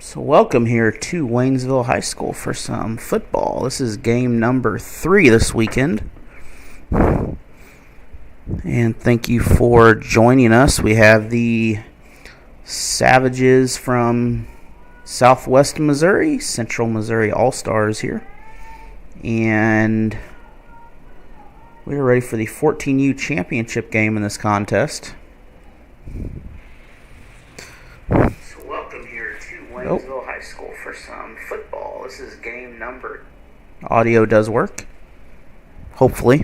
So welcome here to Waynesville High School for some football. This is game number 3 this weekend. And thank you for joining us. We have the Savages from Southwest Missouri, Central Missouri All-Stars here. And we are ready for the 14U championship game in this contest. Welcome here to Waynesville High School for some football. This is game number. Audio does work. Hopefully.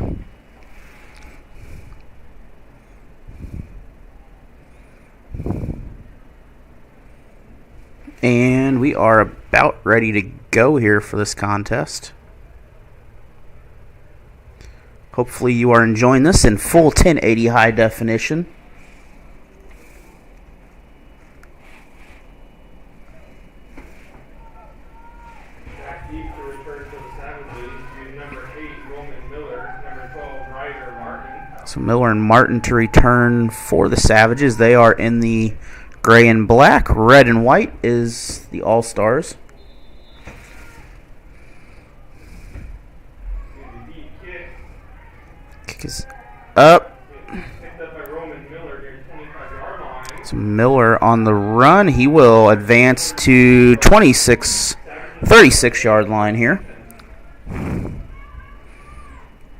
And we are about ready to go here for this contest. Hopefully you are enjoying this in full 1080 high definition. So Miller and Martin to return for the Savages. They are in the gray and black. Red and white is the All-Stars. Kick is up. So Miller on the run. He will advance to 36-yard line here.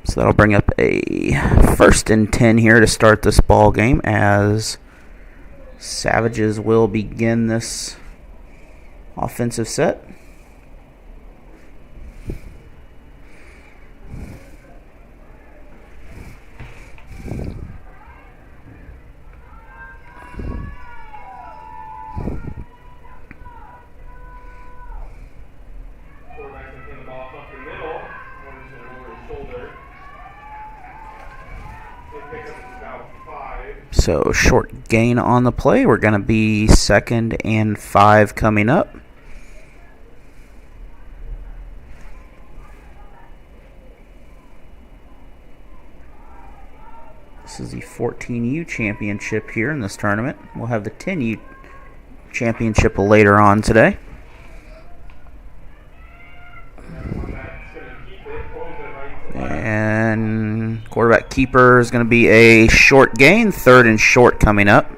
So that'll bring up a 1st and 10 here to start this ball game as Savages will begin this offensive set. So short gain on the play. We're going to be 2nd and 5 coming up. This is the 14U championship here in this tournament. We'll have the 10U championship later on today. And quarterback keeper is going to be a short gain, 3rd and short coming up.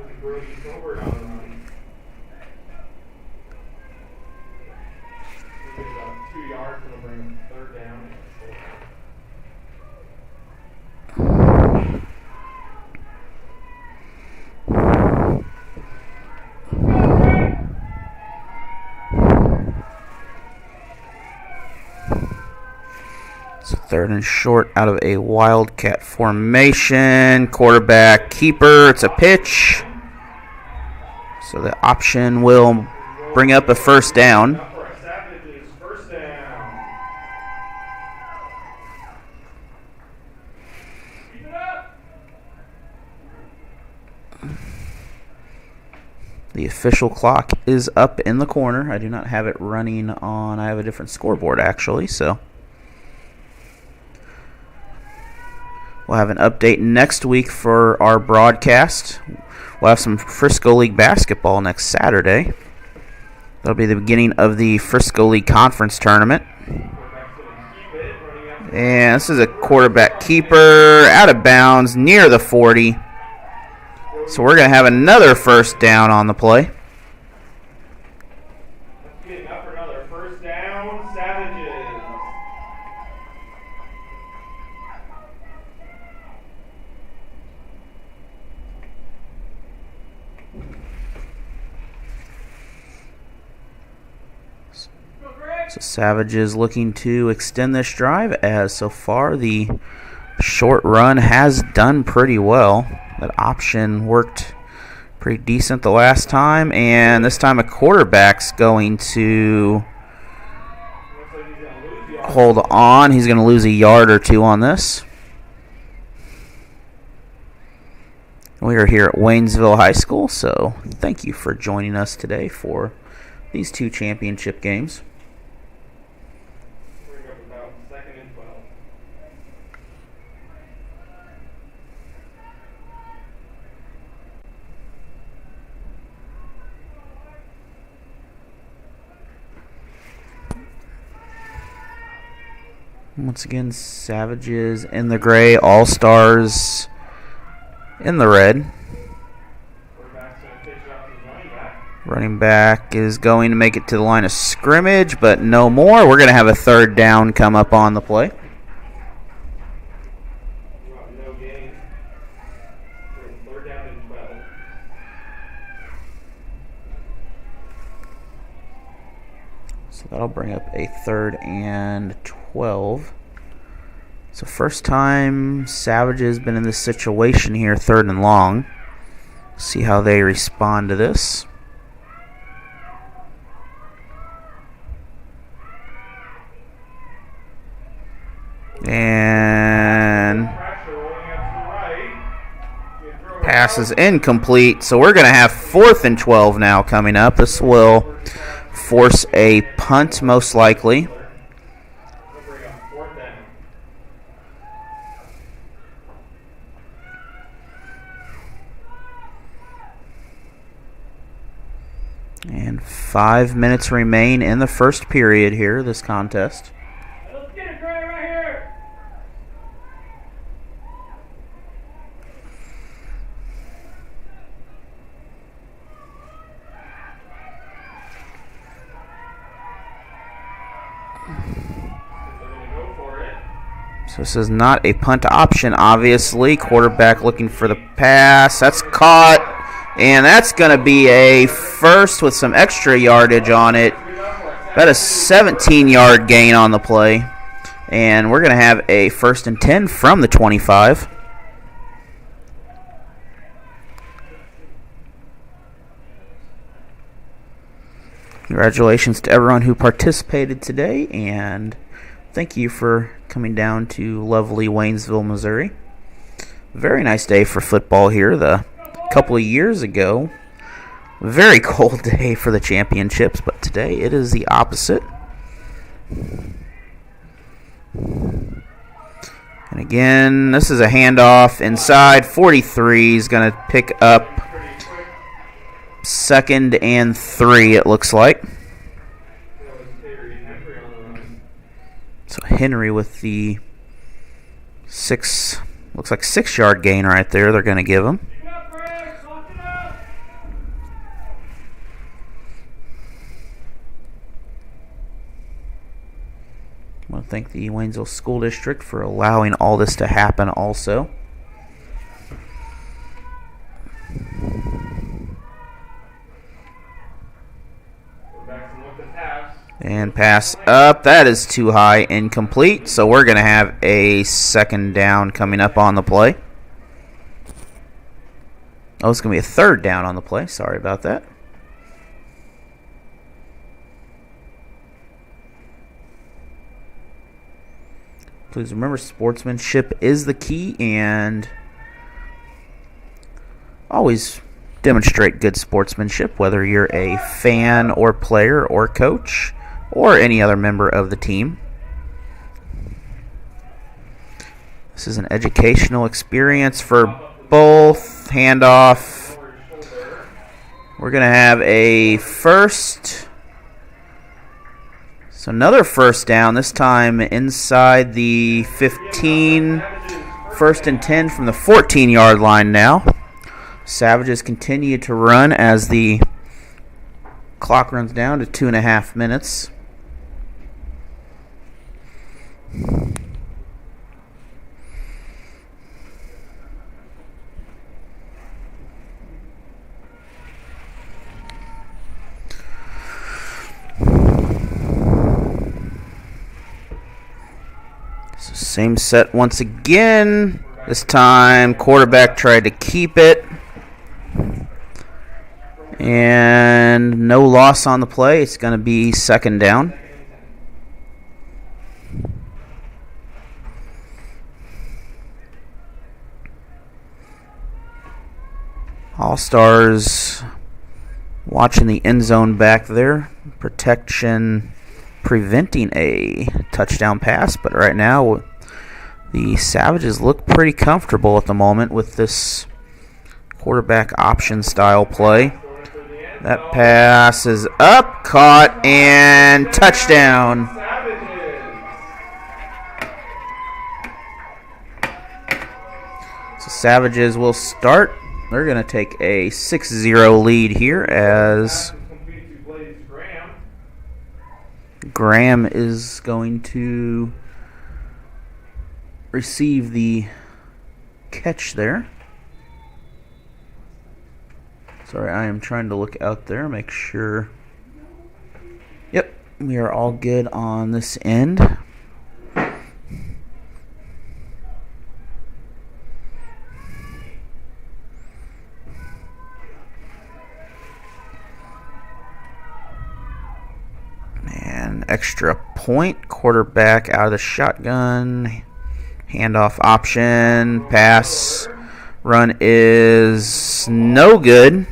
So 3rd and short out of a wildcat formation. Quarterback keeper. It's a pitch. So the option will bring up a 1st down. The official clock is up in the corner. I do not have it running on. I have a different scoreboard actually, so we'll have an update next week for our broadcast. We'll have some Frisco League basketball next Saturday. That'll be the beginning of the Frisco League Conference Tournament. And this is a quarterback keeper out of bounds near the 40. So we're going to have another 1st down on the play. So Savages looking to extend this drive as so far the short run has done pretty well. That option worked pretty decent the last time, and this time a quarterback's going to hold on. He's going to lose a yard or 2 on this. We are here at Waynesville High School, so thank you for joining us today for these 2 championship games. Once again, Savages in the gray, All-Stars in the red. Running back is going to make it to the line of scrimmage, but no more. We're going to have a third down come up on the play. So that'll bring up a 3rd and 12. So first time Savages been in this situation here, 3rd and long. See how they respond to this. And pass is incomplete. So we're going to have 4th and 12 now coming up. This will force a punt most likely. And 5 minutes remain in the first period here, this contest. Let's get it right here. So this is not a punt option, obviously. Quarterback looking for the pass. That's caught. And that's going to be a first with some extra yardage on it. About a 17-yard gain on the play. And we're going to have a 1st and 10 from the 25. Congratulations to everyone who participated today, and thank you for coming down to lovely Waynesville, Missouri. Very nice day for football here. A couple of years ago, very cold day for the championships, but today it is the opposite. And again, this is a handoff inside. 43 is going to pick up 2nd and 3, it looks like. So Henry with the looks like 6-yard gain right there they're going to give him. I want to thank the Waynesville School District for allowing all this to happen also. And pass up. That is too high, incomplete. So we're going to have a 2nd down coming up on the play. Oh, it's going to be a 3rd down on the play. Sorry about that. Please remember, sportsmanship is the key, and always demonstrate good sportsmanship, whether you're a fan or player or coach or any other member of the team. This is an educational experience for both. Handoff. We're going to have a first. So another 1st down, this time inside the 15. 1st and 10 from the 14-yard line now. Savages continue to run as the clock runs down to 2.5 minutes. So same set once again. This time quarterback tried to keep it. And no loss on the play. It's going to be 2nd down. All-Stars watching the end zone back there. Protection preventing a touchdown pass. But right now, the Savages look pretty comfortable at the moment with this quarterback option style play. That pass is up, caught, and touchdown. So Savages will start. They're going to take a 6-0 lead here as Graham is going to receive the catch there. Sorry, I am trying to look out there, make sure. Yep, we are all good on this end. And extra point, quarterback out of the shotgun. Handoff option, pass, run is no good.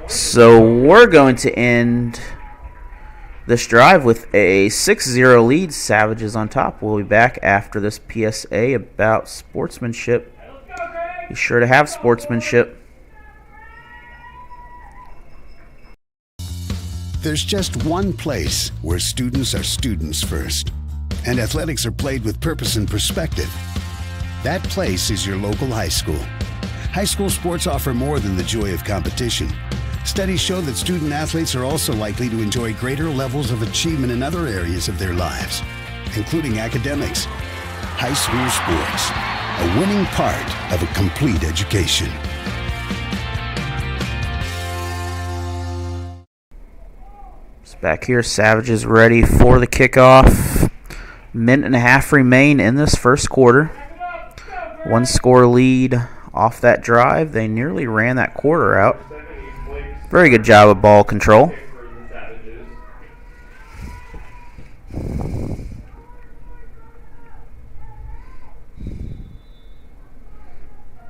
So we're going to end this drive with a 6-0 lead. Savages on top. We'll be back after this PSA about sportsmanship. Be sure to have sportsmanship. There's just one place where students are students first, and athletics are played with purpose and perspective. That place is your local high school. High school sports offer more than the joy of competition. Studies show that student athletes are also likely to enjoy greater levels of achievement in other areas of their lives, including academics. High school sports, a winning part of a complete education. Back here, Savages ready for the kickoff. Minute and a half remain in this first quarter. 1-score lead off that drive. They nearly ran that quarter out. Very good job of ball control.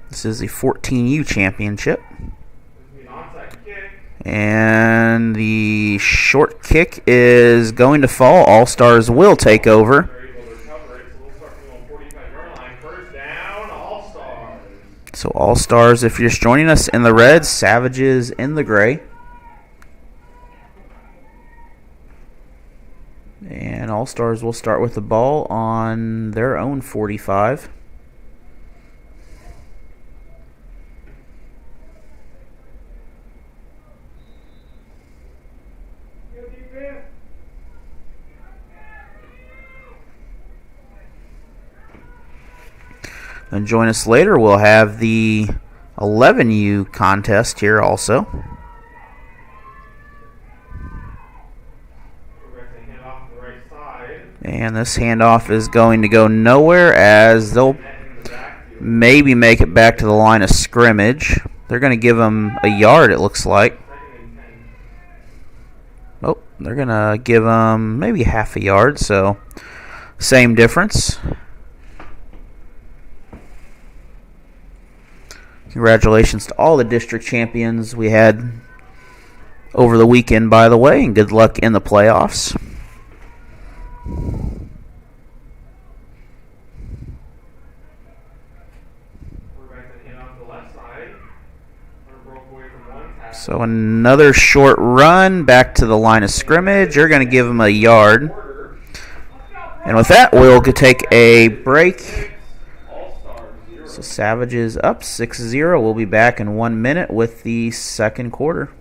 This is the 14U championship. And the short kick is going to fall. All-Stars will take over. So All-Stars, if you're just joining us, in the red, Savages in the gray. And All-Stars will start with the ball on their own 45. And join us later. We'll have the 11U contest here also. And this handoff is going to go nowhere as they'll maybe make it back to the line of scrimmage. They're going to give them a yard, it looks like. Oh, they're going to give them maybe half a yard, so same difference. Congratulations to all the district champions we had over the weekend, by the way, and good luck in the playoffs. So another short run back to the line of scrimmage. You're going to give them a yard. And with that, we'll take a break. So Savages up 6-0. We'll be back in 1 minute with the second quarter.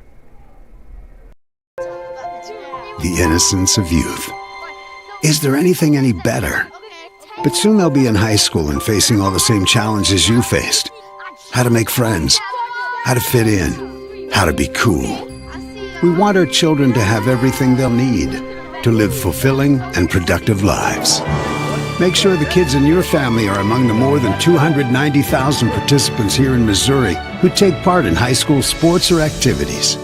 The innocence of youth. Is there anything any better? But soon they'll be in high school and facing all the same challenges you faced. How to make friends, how to fit in, how to be cool. We want our children to have everything they'll need to live fulfilling and productive lives. Make sure the kids in your family are among the more than 290,000 participants here in Missouri who take part in high school sports or activities.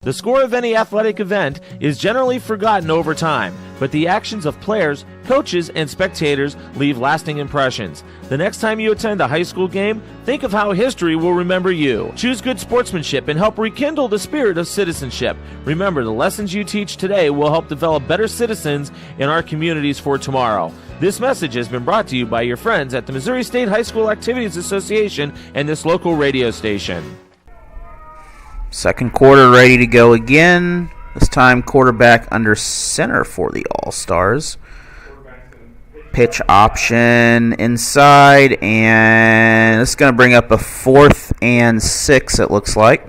The score of any athletic event is generally forgotten over time, but the actions of players, coaches, and spectators leave lasting impressions. The next time you attend a high school game, think of how history will remember you. Choose good sportsmanship and help rekindle the spirit of citizenship. Remember, the lessons you teach today will help develop better citizens in our communities for tomorrow. This message has been brought to you by your friends at the Missouri State High School Activities Association and this local radio station. Second quarter ready to go again. This time quarterback under center for the All-Stars. Pitch option inside, and it's going to bring up a 4th and 6, it looks like.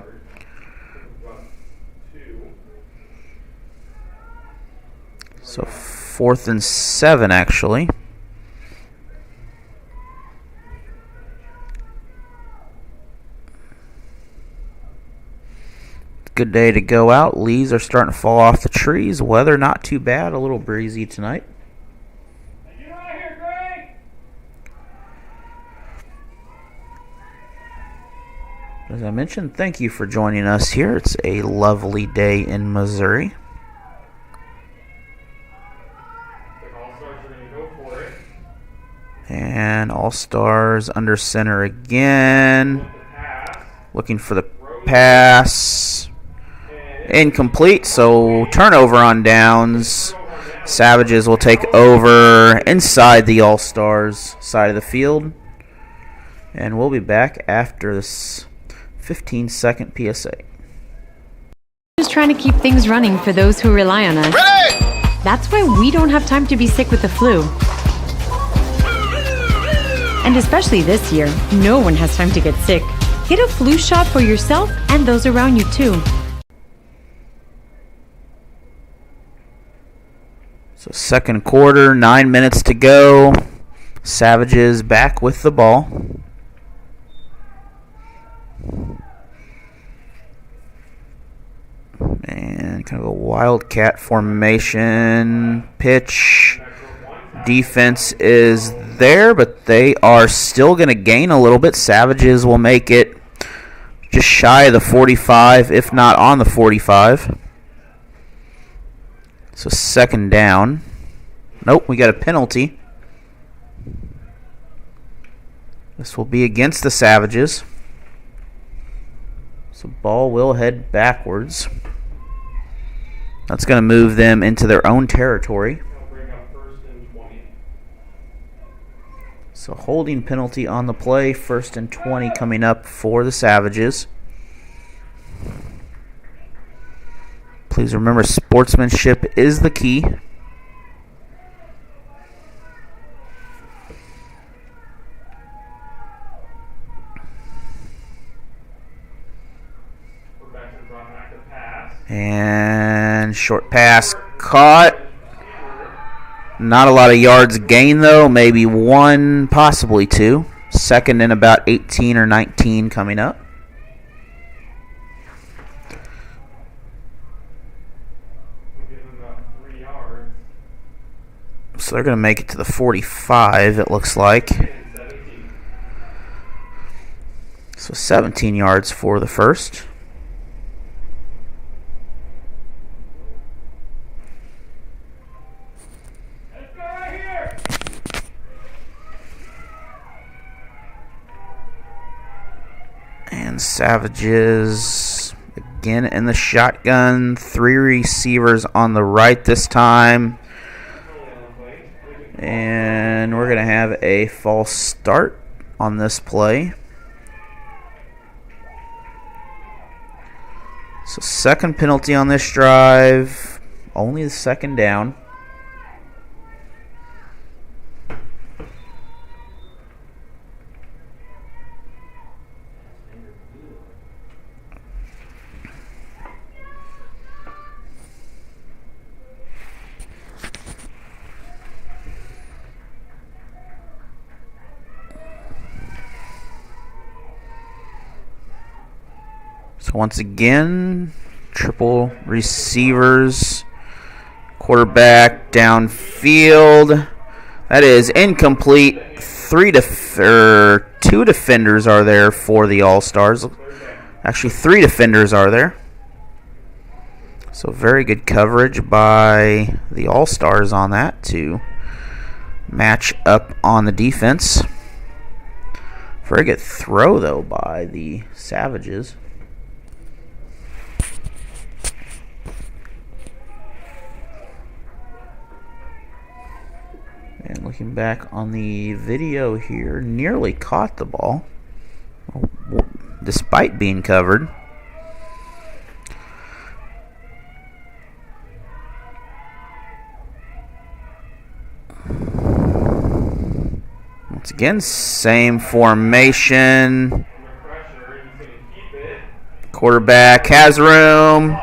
So 4th and 7, actually. Good day to go out. Leaves are starting to fall off the trees. Weather not too bad. A little breezy tonight. Get out here, Greg! As I mentioned, thank you for joining us here. It's a lovely day in Missouri. And All-Stars under center again. Looking for the pass. Incomplete, so turnover on downs. Savages will take over inside the All-Stars side of the field. And we'll be back after this 15-second PSA. Just trying to keep things running for those who rely on us. Ready! That's why we don't have time to be sick with the flu. And especially this year, no one has time to get sick. Get a flu shot for yourself and those around you too. So second quarter, 9 minutes to go. Savages back with the ball. And kind of a wildcat formation. Pitch. Defense is there, but they are still going to gain a little bit. Savages will make it just shy of the 45, if not on the 45. So second down. Nope, we got a penalty. This will be against the Savages. So ball will head backwards. That's going to move them into their own territory. So holding penalty on the play. 1st and 20 coming up for the Savages. Please remember, sportsmanship is the key. And short pass caught. Not a lot of yards gained, though. Maybe 1, possibly 2. 2nd and about 18 or 19 coming up. So they're going to make it to the 45, it looks like. So 17 yards for the first. Let's go right here! And Savages again in the shotgun. 3 receivers on the right this time. And we're going to have a false start on this play. So second penalty on this drive. Only the second down. So once again, triple receivers, quarterback downfield. That is incomplete. 2 defenders are there for the All-Stars. Actually, 3 defenders are there. So very good coverage by the All-Stars on that to match up on the defense. Very good throw, though, by the Savages. And looking back on the video here, nearly caught the ball despite being covered. Once again, same formation. Quarterback has room.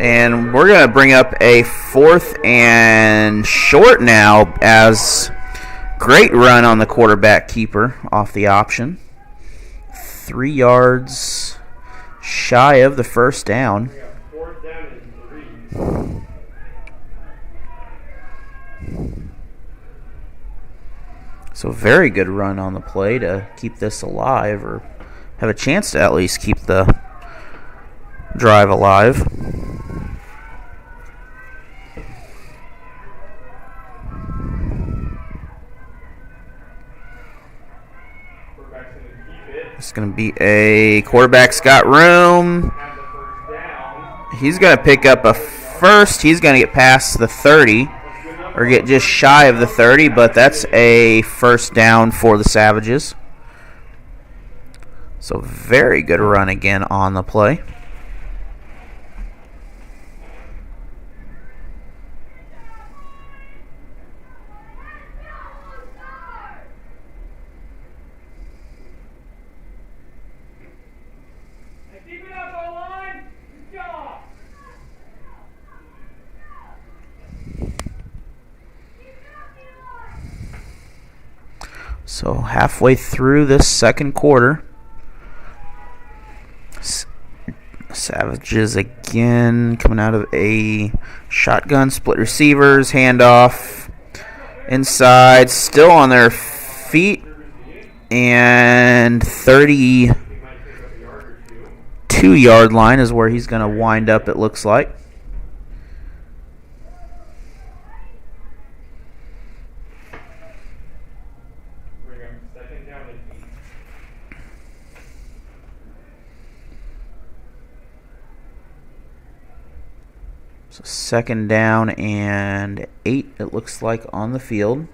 And we're going to bring up a 4th and short now, as great run on the quarterback keeper off the option. 3 yards shy of the first down. So very good run on the play to keep this alive, or have a chance to at least keep the drive alive. It's going to be a quarterback's got room. He's going to pick up a first. He's going to get past the 30, or get just shy of the 30, but that's a first down for the Savages. So very good run again on the play. So halfway through this second quarter, Savages again coming out of a shotgun, split receivers, handoff inside, still on their feet, and 32-yard line is where he's going to wind up, it looks like. So 2nd down and 8, it looks like, on the field.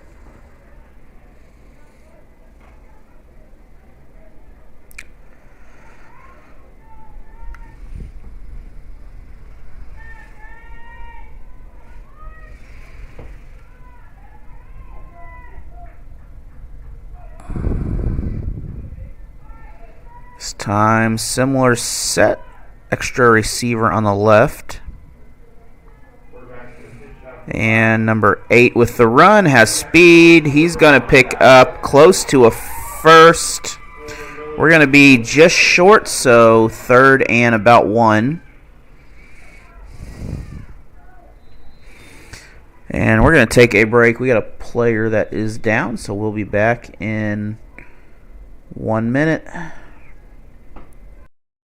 This time, similar set, extra receiver on the left. And number 8 with the run has speed. He's going to pick up close to a first. We're going to be just short, so 3rd and about 1. And we're going to take a break. We got a player that is down, so we'll be back in 1 minute.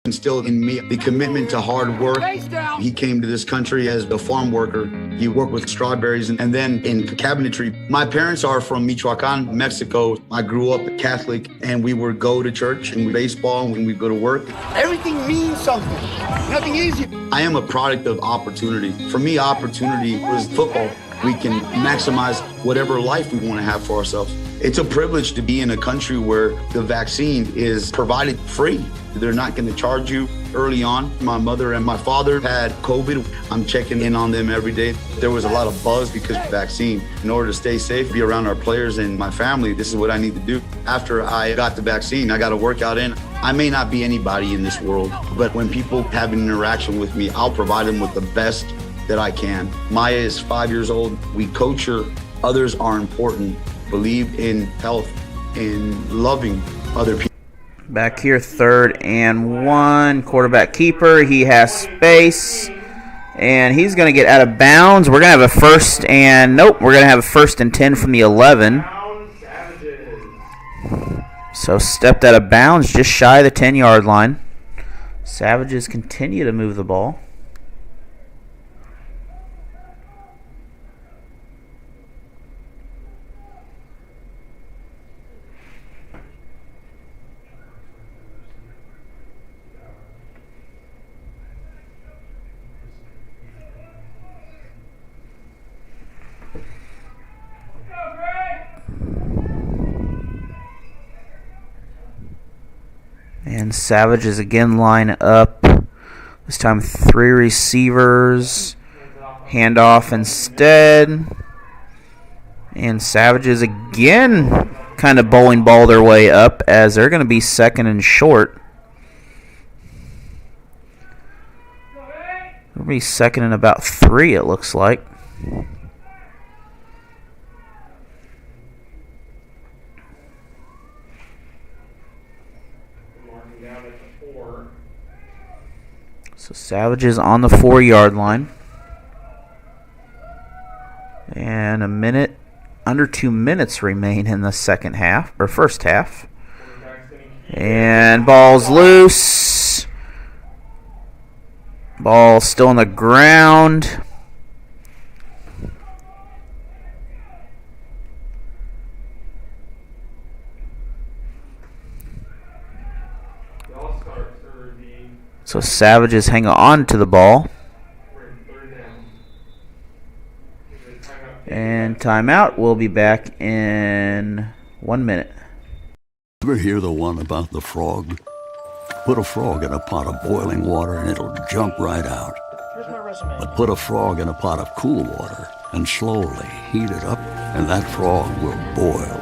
Instilled in me the commitment to hard work. He came to this country as a farm worker. He worked with strawberries and then in cabinetry. My parents are from Michoacan, Mexico. I grew up Catholic, and we would go to church and baseball when we go to work. Everything means something. Nothing easy. I am a product of opportunity. For me, opportunity was football. We can maximize whatever life we want to have for ourselves. It's a privilege to be in a country where the vaccine is provided free. They're not going to charge you early on. My mother and my father had COVID. I'm checking in on them every day. There was a lot of buzz because of the vaccine. In order to stay safe, be around our players and my family, this is what I need to do. After I got the vaccine, I got a workout in. I may not be anybody in this world, but when people have an interaction with me, I'll provide them with the best that I can. Maya is 5 years old. We coach her. Others are important. Believe in health and loving other people. Back here, 3rd and 1. Quarterback keeper. He has space. And he's going to get out of bounds. We're going to have a first and... Nope, we're going to have a 1st and 10 from the 11. So stepped out of bounds just shy of the 10-yard line. Savages continue to move the ball. And Savages again line up. This time 3 receivers. Handoff instead. And Savages again kind of bowling ball their way up as they're going to be second and short. They'll be second and about 3, it looks like. So Savages on the 4-yard line. And under 2 minutes remain in the second half, or first half. And ball's loose. Ball still on the ground. So Savages hang on to the ball. And timeout. We'll be back in 1 minute. Ever hear the one about the frog? Put a frog in a pot of boiling water and it'll jump right out. But put a frog in a pot of cool water and slowly heat it up, and that frog will boil.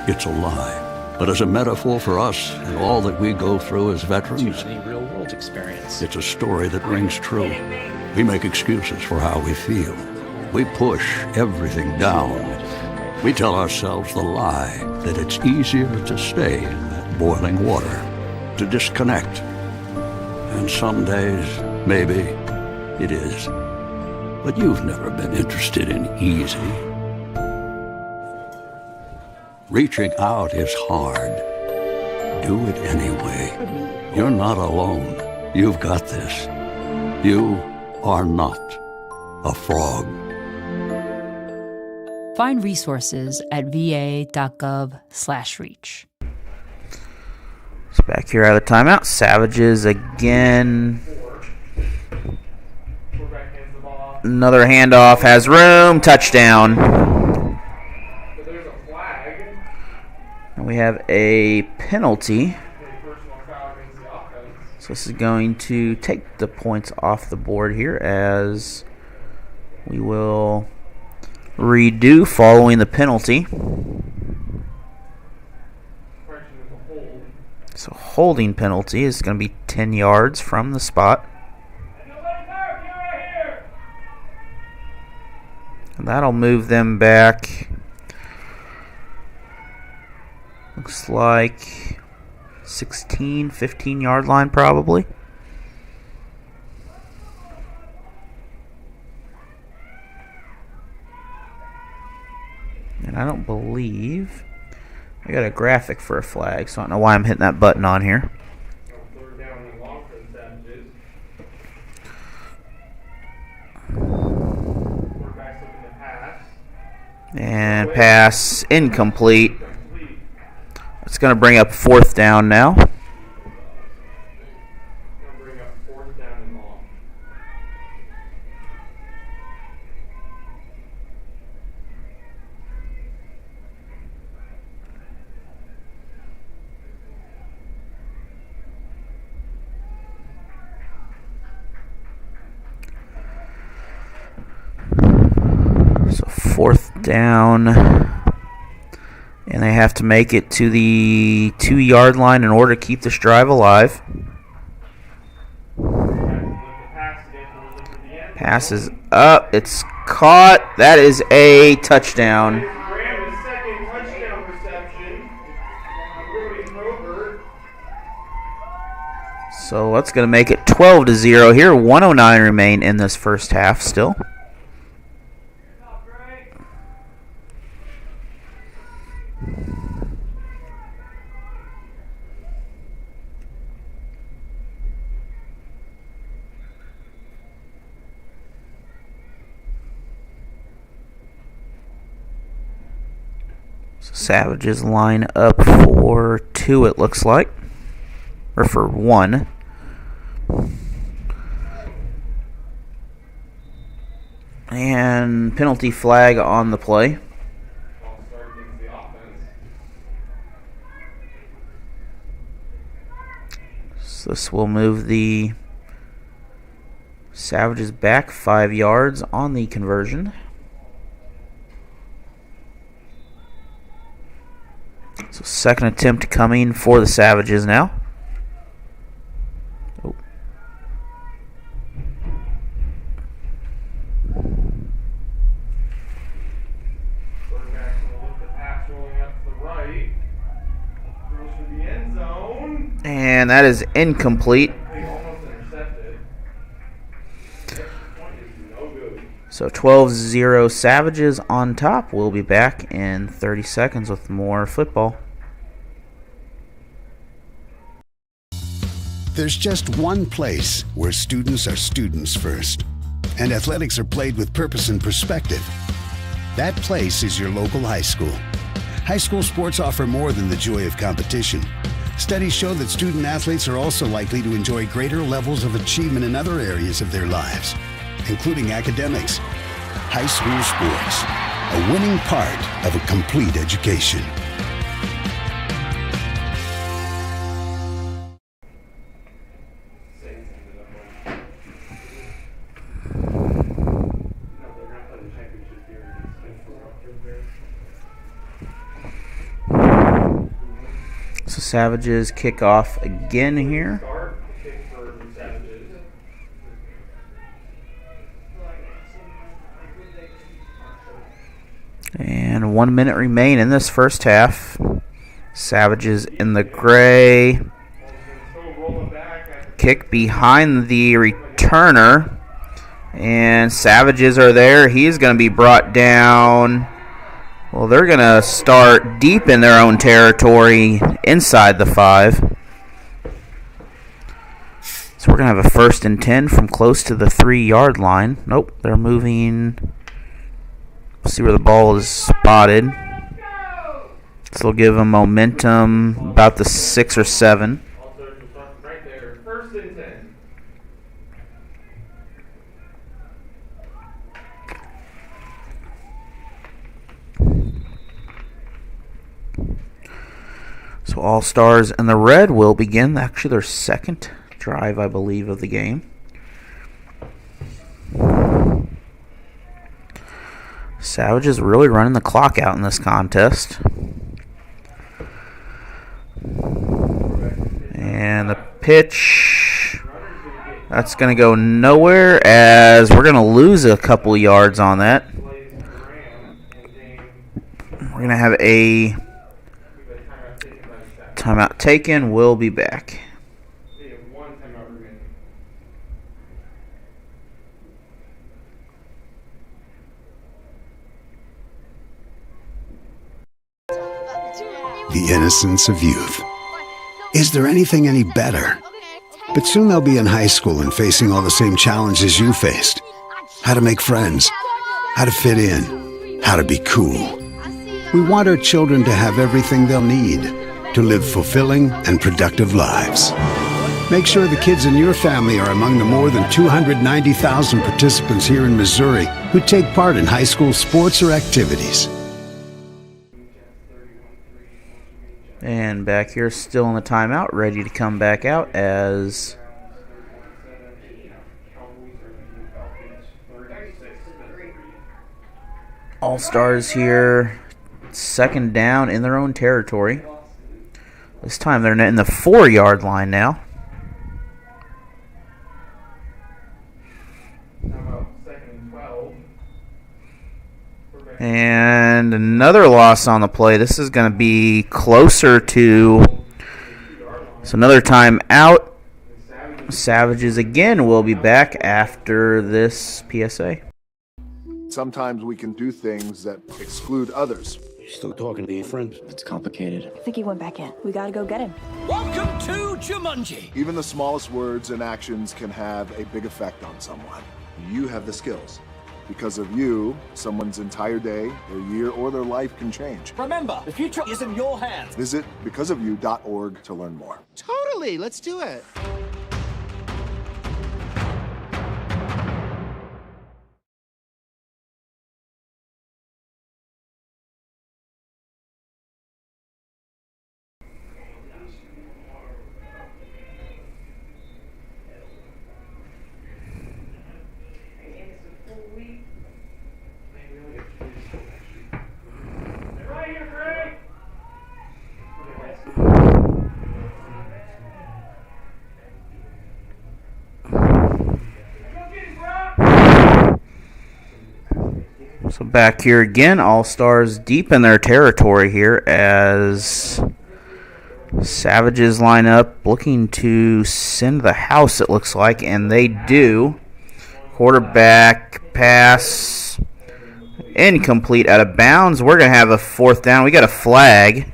It's a lie. But as a metaphor for us and all that we go through as veterans, real-world experience. It's a story that rings true. We make excuses for how we feel. We push everything down. We tell ourselves the lie that it's easier to stay in that boiling water, to disconnect. And some days, maybe, it is. But you've never been interested in easy. Reaching out is hard. Do it anyway. You're not alone. You've got this. You are not a frog. Find resources at va.gov/reach. It's back here out of the timeout. Savages again. Another handoff. Has room. Touchdown. And we have a penalty. So this is going to take the points off the board here as we will redo following the penalty. So holding penalty is going to be 10 yards from the spot. And that'll move them back. Looks like 16, 15-yard line probably. And I don't believe I got a graphic for a flag, so I don't know why I'm hitting that button on here. And pass incomplete. It's going to bring up 4th down now. So 4th down, and they have to make it to the 2-yard line in order to keep this drive alive. Pass is up. It's caught. That is a touchdown. So that's going to make it 12-0 here. 1:09 remain in this first half still. So Savages line up for 2, it looks like. Or for 1. And penalty flag on the play. So this will move the Savages back 5 yards on the conversion. So second attempt coming for the Savages now. Oh. Quarterback's going to look the pass rolling up to the right. Throws for the end zone. And that is incomplete. They almost intercepted. Extra point is no good. So 12-0 Savages on top. We'll be back in 30 seconds with more football. There's just one place where students are students first, and athletics are played with purpose and perspective. That place is your local high school. High school sports offer more than the joy of competition. Studies show that student athletes are also likely to enjoy greater levels of achievement in other areas of their lives, including academics. High school sports, a winning part of a complete education. So Savages kick off again here. And 1 minute remain in this first half. Savages in the gray. Kick behind the returner. And Savages are there. He's going to be brought down. Well, they're going to start deep in their own territory inside the 5. So we're going to have a 1st and 10 from close to the 3-yard line. Nope, they're moving. See where the ball is spotted. So they'll give them momentum about the 6 or 7. Right there, 1st and 10. So All-Stars in the red will begin actually their second drive, I believe, of the game. Savages really running the clock out in this contest. And the pitch, that's going to go nowhere as we're going to lose a couple yards on that. We're going to have a timeout taken. We'll be back. The innocence of youth. Is there anything any better? But soon they'll be in high school and facing all the same challenges you faced. How to make friends, how to fit in, how to be cool. We want our children to have everything they'll need to live fulfilling and productive lives. Make sure the kids in your family are among the more than 290,000 participants here in Missouri who take part in high school sports or activities. And back here, still in the timeout, ready to come back out as All-Stars here, second down in their own territory. This time they're in the 4-yard line now. And another loss on the play. This is going to be closer to, so another time out. Savages again will be back after this PSA. Sometimes we can do things that exclude others. You're still talking to your friend? It's complicated. I think he went back in. We gotta go get him. Welcome to Jumanji! Even the smallest words and actions can have a big effect on someone. You have the skills. Because of you, someone's entire day, their year, or their life can change. Remember, the future is in your hands. Visit becauseofyou.org to learn more. Totally, let's do it. So back here again, All-Stars deep in their territory here as Savages line up looking to send the house, it looks like, and they do. Quarterback pass incomplete, out of bounds. We're going to have a fourth down. We got a flag.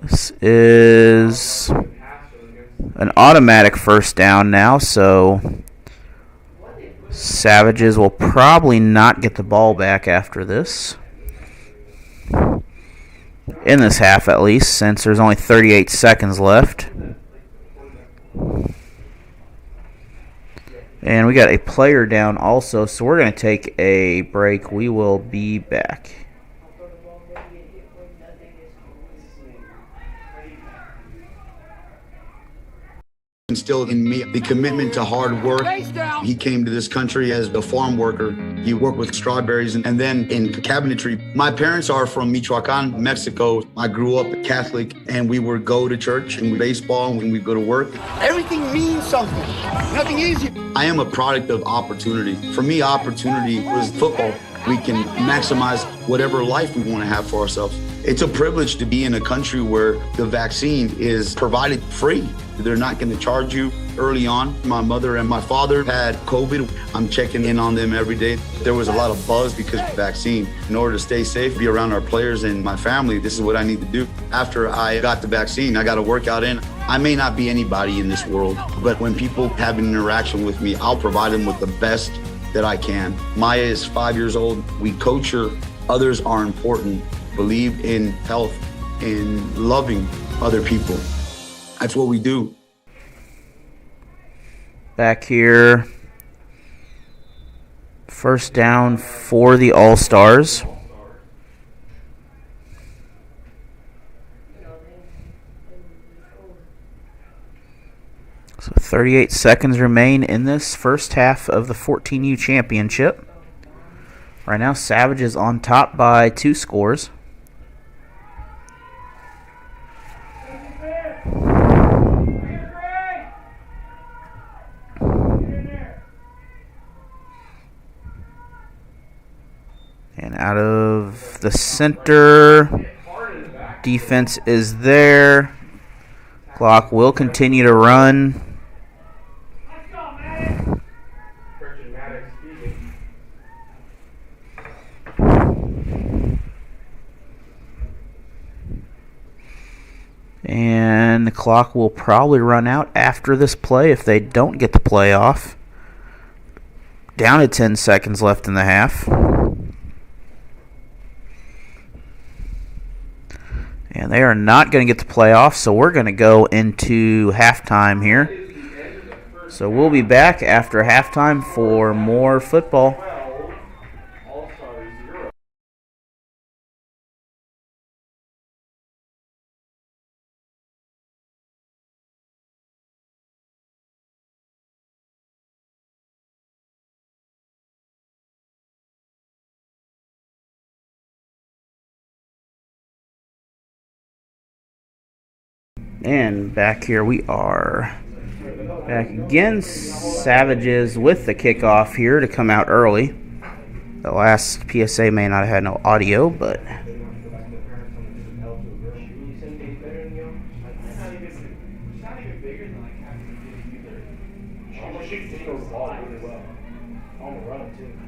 This is an automatic first down now, so Savages will probably not get the ball back after this. In this half, at least, since there's only 38 seconds left. And we got a player down also, so we're going to take a break. We will be back. Instilled in me the commitment to hard work. He came to this country as a farm worker. He worked with strawberries and then in cabinetry. My parents are from Michoacan, Mexico. I grew up Catholic, and we would go to church and baseball when we go to work. Everything means something. Nothing easy. I am a product of opportunity. For me, opportunity was football. We can maximize whatever life we want to have for ourselves. It's a privilege to be in a country where the vaccine is provided free. They're not going to charge you early on. My mother and my father had COVID. I'm checking in on them every day. There was a lot of buzz because of the vaccine. In order to stay safe, be around our players and my family, this is what I need to do. After I got the vaccine, I got a workout in. I may not be anybody in this world, but when people have an interaction with me, I'll provide them with the best that I can. Maya is 5 years old. We coach her. Others are important. Believe in health and loving other people. That's what we do. Back here, first down for the All-Stars. So 38 seconds remain in this first half of the 14U championship. Right now, Savages on top by 2 scores. And out of the center, defense is there. Clock will continue to run. And the clock will probably run out after this play if they don't get the play off. Down to 10 seconds left in the half. And they are not going to get the play off, so we're going to go into halftime here. So we'll be back after halftime for more football. And back here we are. Back again, Savages with the kickoff here to come out early. The last PSA may not have had no audio, but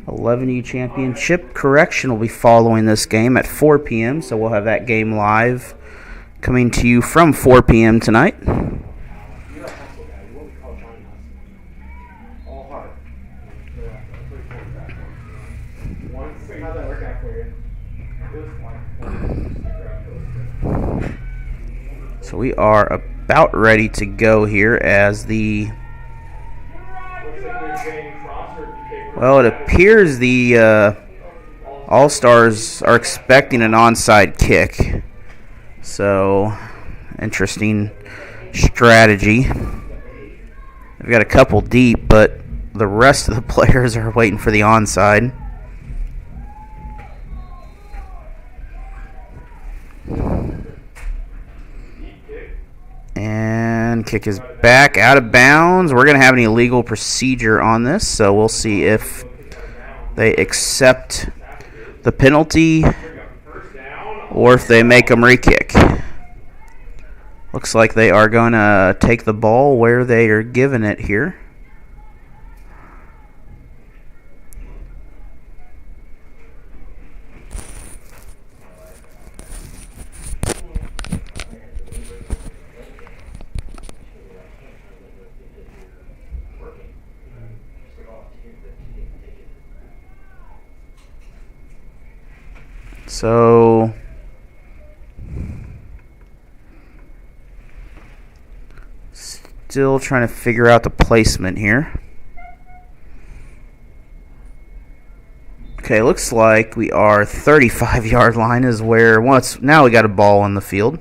$11U championship correction will be following this game at 4 p.m. So we'll have that game live coming to you from 4 p.m. tonight. So we are about ready to go here as the... Well, it appears the All-Stars are expecting an onside kick. So, interesting strategy. They've got a couple deep, but the rest of the players are waiting for the onside. And And kick is back out of bounds. We're going to have an illegal procedure on this, so we'll see if they accept the penalty or if they make them re-kick. Looks like they are going to take the ball where they are given it here. So still trying to figure out the placement here. Okay, looks like we are 35-yard line is where once now we got a ball in the field.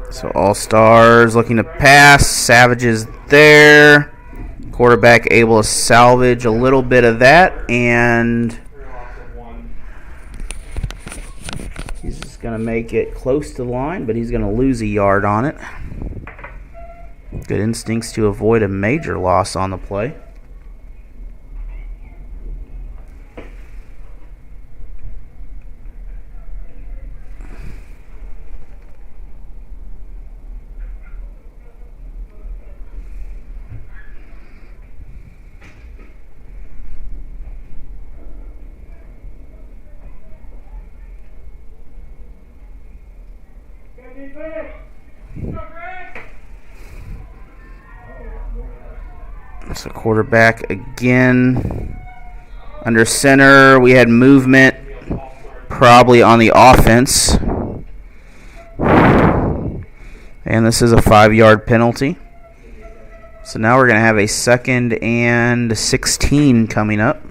So All-Stars looking to pass. Savages there. Quarterback able to salvage a little bit of that. And he's just going to make it close to the line, but he's going to lose a yard on it. Good instincts to avoid a major loss on the play. So quarterback again under center. We had movement probably on the offense. And this is a 5-yard penalty. So now we're going to have a 2nd and 16 coming up.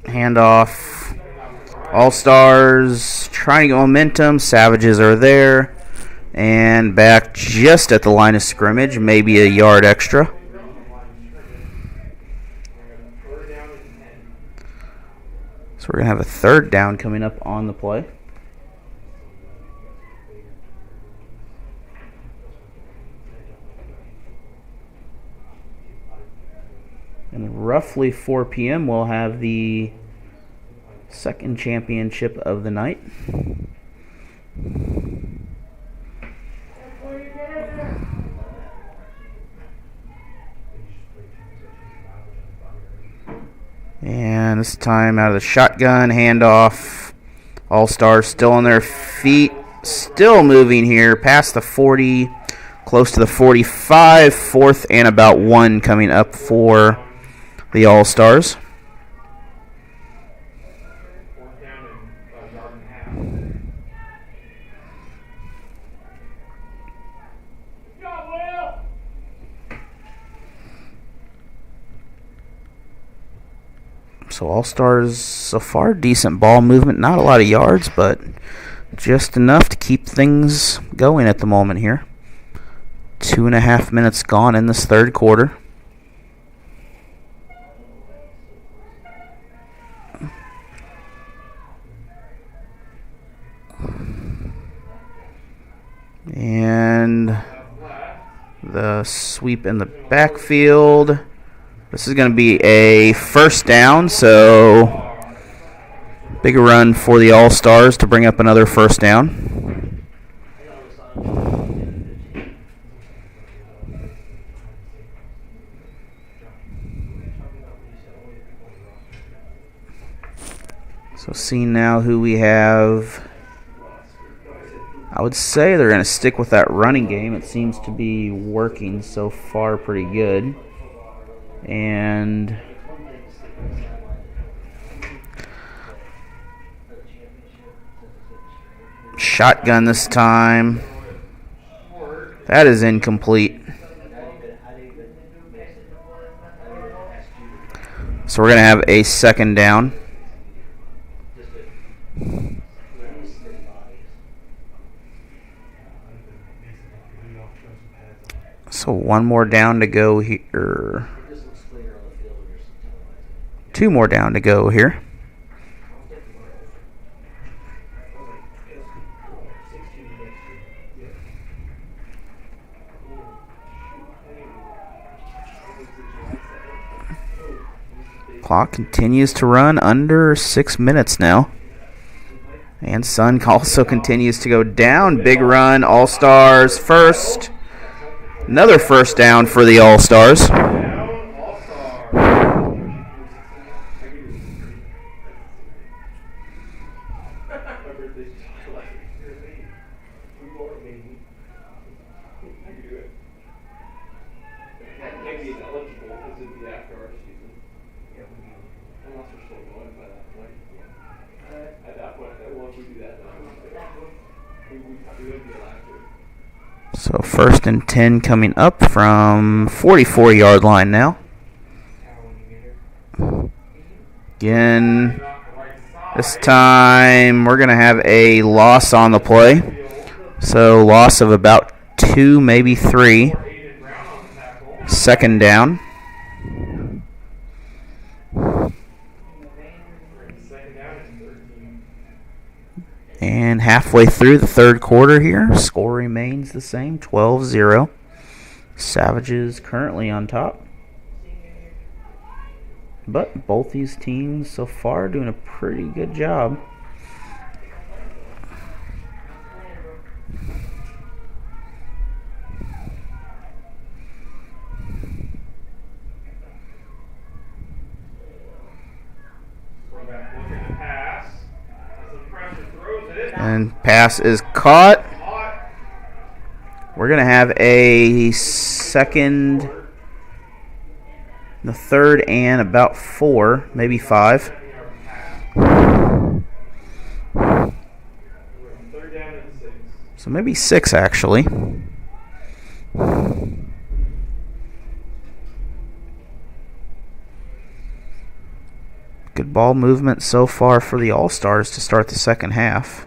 Handoff. All-Stars trying to get momentum. Savages are there. And back just at the line of scrimmage. Maybe a yard extra. So we're going to have a 3rd down coming up on the play. And roughly 4 p.m. we'll have the 2nd championship of the night. And this time out of the shotgun, handoff. All-Stars still on their feet. Still moving here past the 40, close to the 45. 4th and about 1 coming up for the All-Stars. So All-Stars so far, decent ball movement. Not a lot of yards, but just enough to keep things going at the moment here. 2.5 minutes gone in this 3rd quarter. And the sweep in the backfield. This is going to be a 1st down, so big run for the All-Stars to bring up another 1st down. So seeing now who we have. I would say they're going to stick with that running game. It seems to be working so far pretty good. And shotgun this time. That is incomplete. So we're going to have a second down. So one more down to go here. Two more down to go here. Clock continues to run under 6 minutes now. And sun also continues to go down. Big run, All-Stars first. Another first down for the All-Stars. So 1st and 10 coming up from 44-yard line now. Again, this time we're going to have a loss on the play. So loss of about 2, maybe 3. Second down. And halfway through the third quarter here, score remains the same, 12-0. Savages currently on top. But both these teams so far doing a pretty good job. And pass is caught. We're going to have a second, the third and about 4, maybe 5. So maybe 6 actually. Good ball movement so far for the All-Stars to start the second half.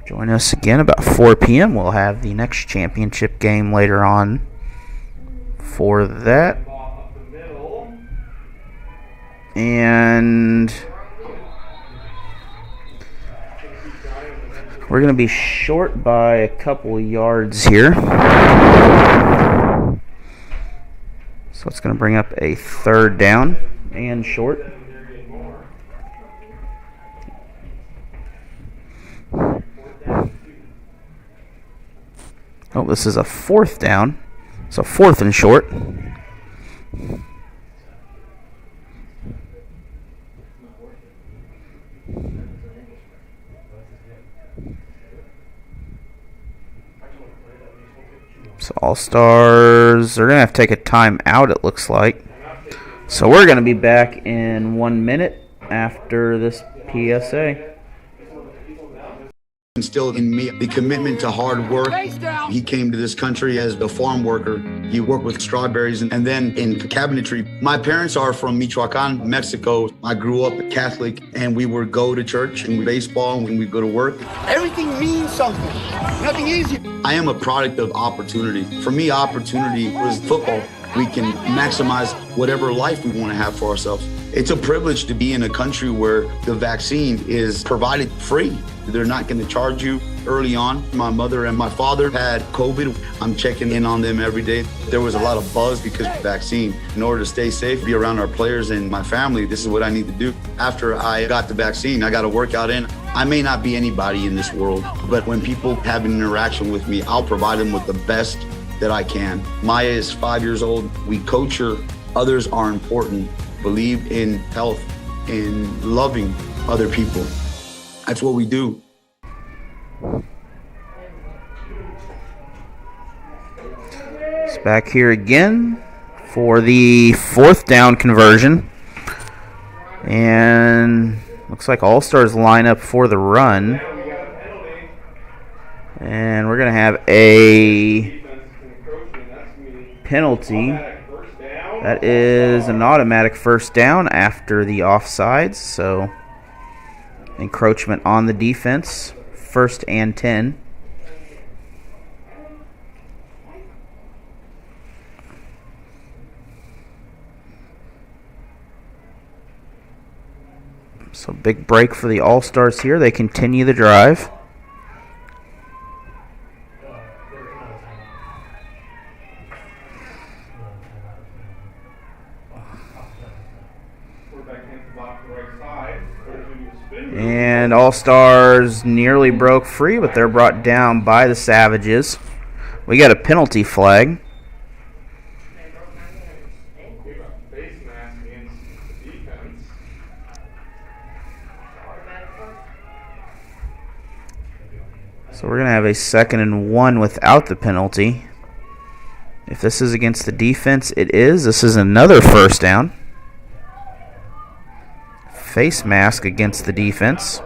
Join us again about 4 p.m. We'll have the next championship game later on for that. And we're going to be short by a couple of yards here. So it's going to bring up a third down and short. Oh, this is a fourth down. So 4th and short. So All-Stars are going to have to take a time out, it looks like. So we're going to be back in 1 minute after this PSA. Instilled in me the commitment to hard work. He came to this country as a farm worker. He worked with strawberries and then in cabinetry. My parents are from Michoacan, Mexico. I grew up Catholic and we would go to church and baseball when we go to work. Everything means something. Nothing easy. I am a product of opportunity. For me, opportunity was football. We can maximize whatever life we want to have for ourselves. It's a privilege to be in a country where the vaccine is provided free. They're not going to charge you early on. My mother and my father had COVID. I'm checking in on them every day. There was a lot of buzz because of the vaccine. In order to stay safe, be around our players and my family, this is what I need to do. After I got the vaccine, I got to work out in. I may not be anybody in this world, but when people have an interaction with me, I'll provide them with the best that I can. Maya is 5 years old. We coach her. Others are important. Believe in health and loving other people. That's what we do. It's back here again for the 4th down conversion. And looks like All-Stars line up for the run. And we're going to have a penalty. That is an automatic first down after the offsides. So encroachment on the defense. 1st and 10. So big break for the All-Stars here. They continue the drive. And All-Stars nearly broke free, but they're brought down by the Savages. We got a penalty flag. So we're going to have a 2nd and 1 without the penalty. If this is against the defense, it is. This is another first down. Face mask against the defense.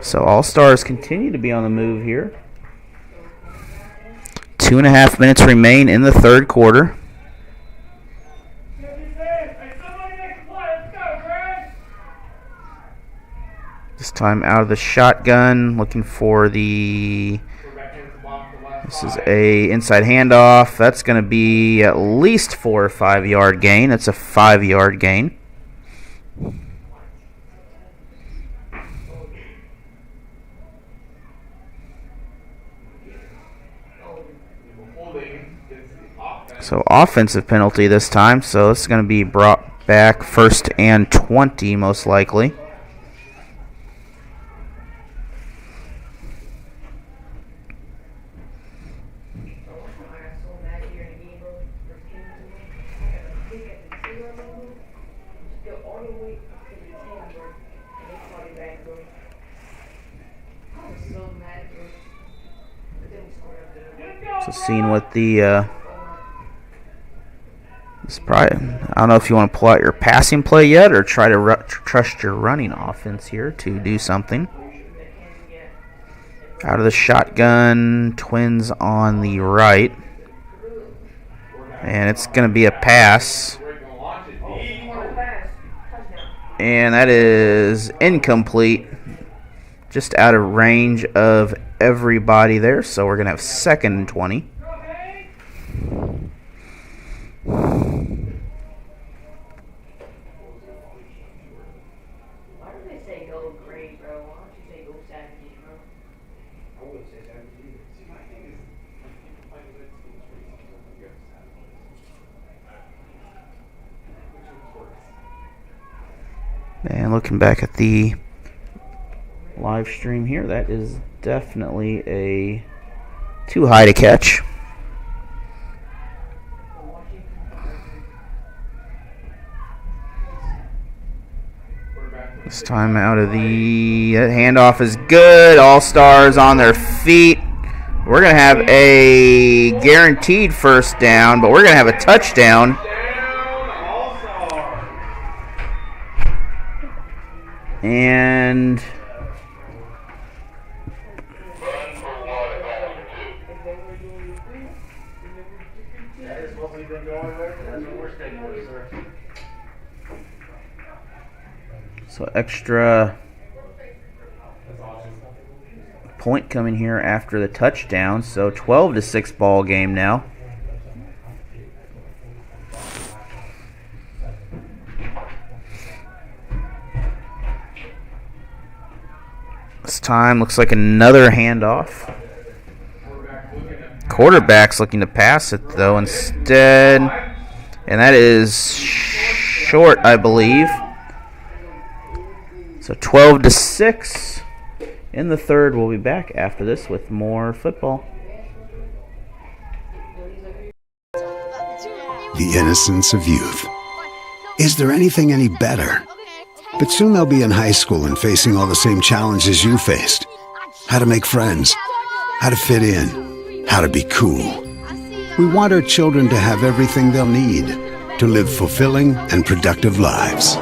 So All-Stars continue to be on the move here. 2.5 minutes remain in the 3rd quarter. This time out of the shotgun, looking for the... This is a inside handoff. That's going to be at least 4 or 5 yard gain. That's a 5-yard gain. So offensive penalty this time. So this is going to be brought back 1st and 20 most likely. So seeing what the it's probably, I don't know if you want to pull out your passing play yet or try to trust your running offense here to do something. Out of the shotgun, Twins on the right. And it's going to be a pass. And that is incomplete. Just out of range of everybody there. So we're going to have 2nd and 20. And looking back at the live stream here, that is definitely a too high to catch. This time out of the handoff is good. All-Stars on their feet. We're going to have a guaranteed first down, but we're going to have a touchdown. And that is what we've been going with. That's what we're sticking with, sir. So extra point coming here after the touchdown. So 12-6 ball game now. This time looks like another handoff. Quarterback's looking to pass it though instead. And that is short, I believe. So 12-6 in the 3rd. We'll be back after this with more football. The innocence of youth. Is there anything any better? But soon they'll be in high school and facing all the same challenges you faced. How to make friends, how to fit in, how to be cool. We want our children to have everything they'll need to live fulfilling and productive lives.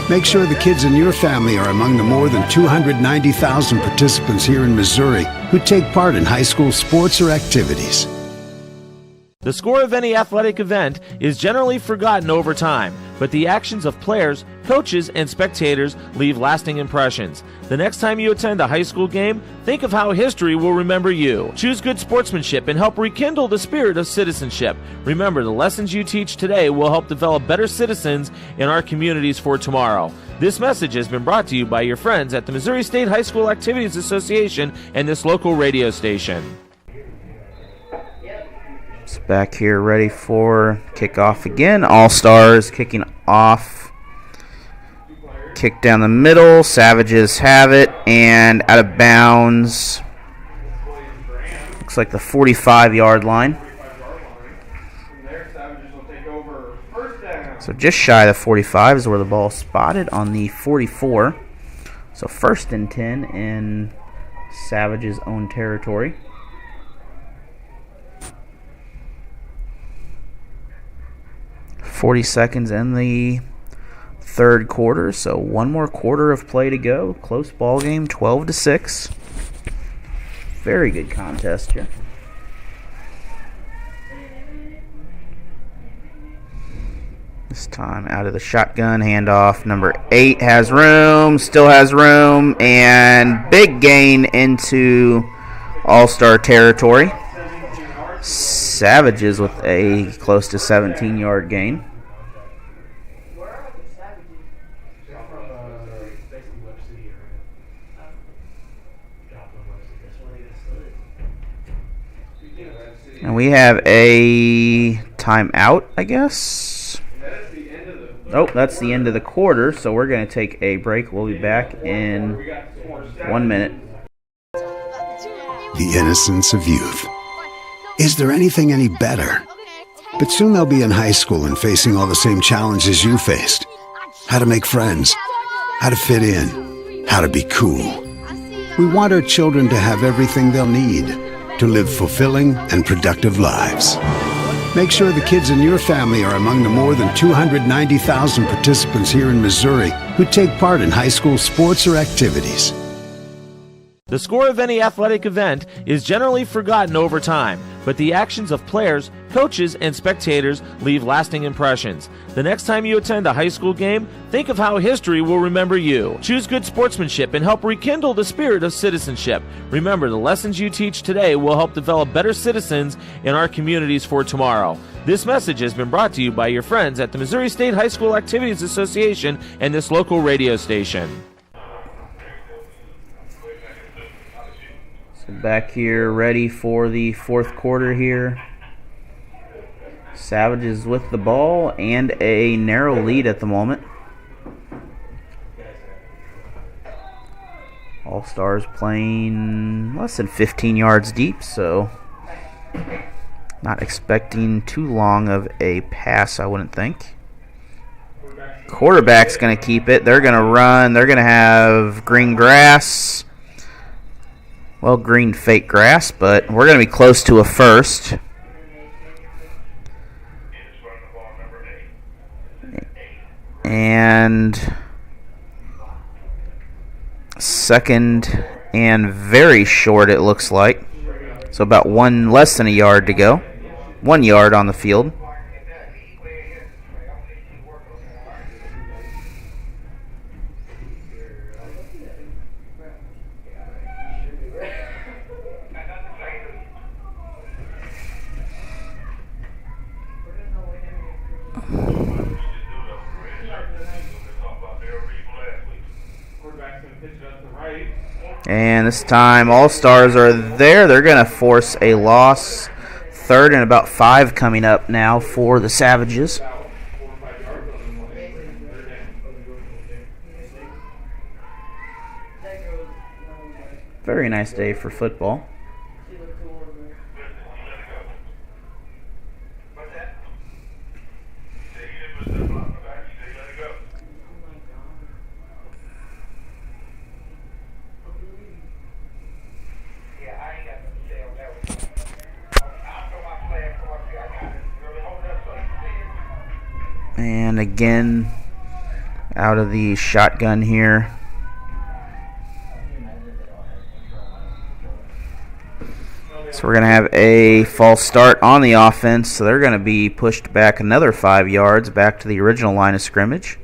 Make sure the kids in your family are among the more than 290,000 participants here in Missouri who take part in high school sports or activities. The score of any athletic event is generally forgotten over time, but the actions of players, coaches, and spectators leave lasting impressions. The next time you attend a high school game, think of how history will remember you. Choose good sportsmanship and help rekindle the spirit of citizenship. Remember, the lessons you teach today will help develop better citizens in our communities for tomorrow. This message has been brought to you by your friends at the Missouri State High School Activities Association and this local radio station. It's back here ready for kickoff again. All-Stars kicking off. Kick down the middle. Savages have it, and out of bounds. Looks like the 45-yard line. So just shy of the 45 is where the ball is spotted on the 44. So 1st and 10 in Savages' own territory. .40 in the third quarter, so one more quarter of play to go. Close ball game, 12-6. Very good contest here. This time out of the shotgun, handoff. Number 8 has room, still has room, and big gain into All-Star territory. Savages with a close to 17-yard gain. And we have a timeout, I guess. Oh, that's the end of the quarter, so we're going to take a break. We'll be back in 1 minute. The innocence of youth. Is there anything any better? But soon they'll be in high school and facing all the same challenges you faced. How to make friends, how to fit in, how to be cool. We want our children to have everything they'll need to live fulfilling and productive lives. Make sure the kids in your family are among the more than 290,000 participants here in Missouri who take part in high school sports or activities. The score of any athletic event is generally forgotten over time, but the actions of players, coaches, and spectators leave lasting impressions. The next time you attend a high school game, think of how history will remember you. Choose good sportsmanship and help rekindle the spirit of citizenship. Remember, the lessons you teach today will help develop better citizens in our communities for tomorrow. This message has been brought to you by your friends at the Missouri State High School Activities Association and this local radio station. Back here ready for the fourth quarter here. Savages with the ball and a narrow lead at the moment. All-Stars playing less than 15 yards deep, so not expecting too long of a pass, I wouldn't think. Quarterback's going to keep it. They're going to run. They're going to have green grass. Well, green fake grass, but we're going to be close to a first. And second and very short, it looks like. So about less than a yard to go. 1 yard on the field. And this time, All-Stars are there. They're going to force a loss. 3rd and about 5 coming up now for the Savages. Very nice day for football. And again, out of the shotgun here. So we're going to have a false start on the offense. So they're going to be pushed back another 5 yards back to the original line of scrimmage.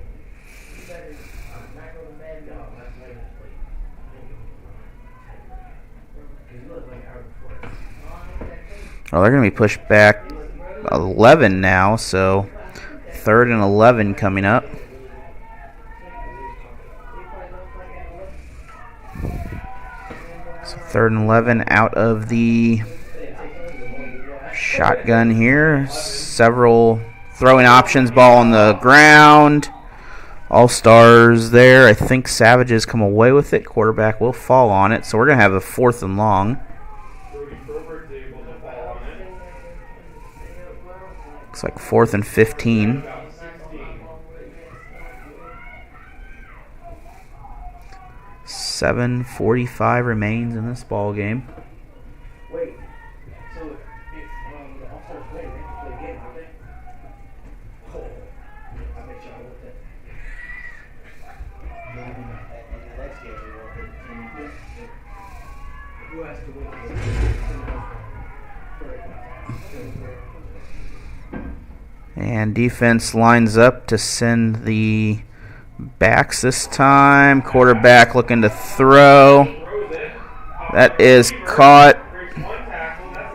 Oh, they're going to be pushed back 11 now. So 3rd and 11 coming up. So 3rd and 11 out of the shotgun here. Several throwing options. Ball on the ground. All Stars there. I think Savages come away with it. Quarterback will fall on it. So we're going to have a 4th and long. Looks like 4th and 15. $7:45 remains in this ball game. Wait, so if the All-Stars win, they can play again, aren't they? Oh, I bet you I looked at the next game they won. Who has to win? And defense lines up to send the backs this time. Quarterback looking to throw. That is caught.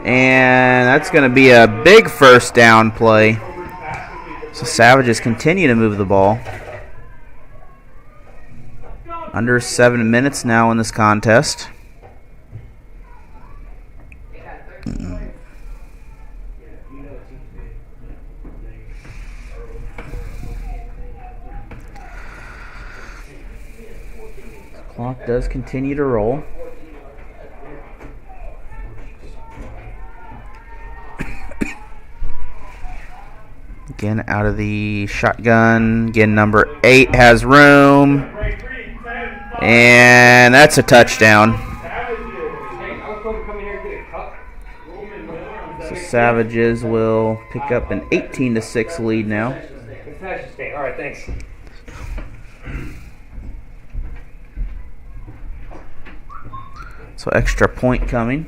And that's going to be a big first down play. So Savages continue to move the ball. Under 7 minutes now in this contest. Clock does continue to roll. Again, out of the shotgun. Again, number 8 has room. And that's a touchdown. So Savages will pick up an 18-6 lead now. All right, thanks. So extra point coming.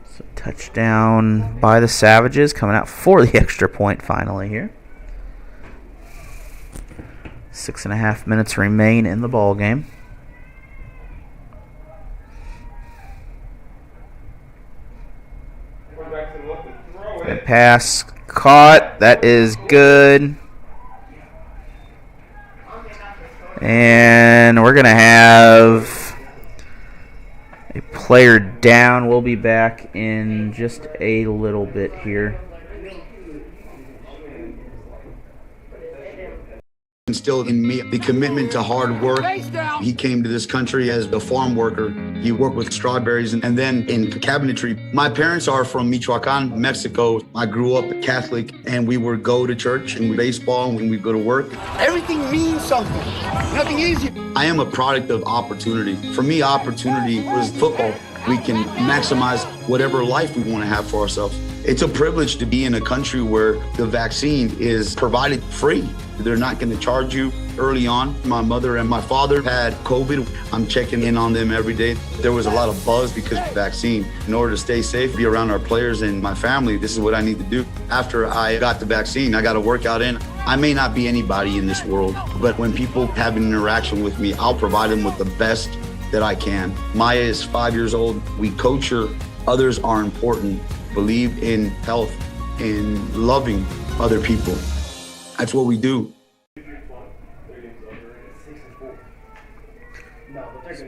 So touchdown by the Savages, coming out for the extra point finally here. 6.5 minutes remain in the ball game. The pass caught. That is good. And we're going to have a player down. We'll be back in just a little bit here. Instilled in me the commitment to hard work. He came to this country as a farm worker. He worked with strawberries and then in cabinetry. My parents are from Michoacan, Mexico. I grew up Catholic and we would go to church and baseball and we go to work. Everything means something. Nothing easy. I am a product of opportunity. For me, opportunity was football. We can maximize whatever life we want to have for ourselves. It's a privilege to be in a country where the vaccine is provided free. They're not going to charge you early on. My mother and my father had COVID. I'm checking in on them every day. There was a lot of buzz because of the vaccine. In order to stay safe, be around our players and my family, this is what I need to do. After I got the vaccine, I got a workout in. I may not be anybody in this world, but when people have an interaction with me, I'll provide them with the best that I can. Maya is 5 years old. We coach her. Others are important. Believe in health and loving other people. That's what we do.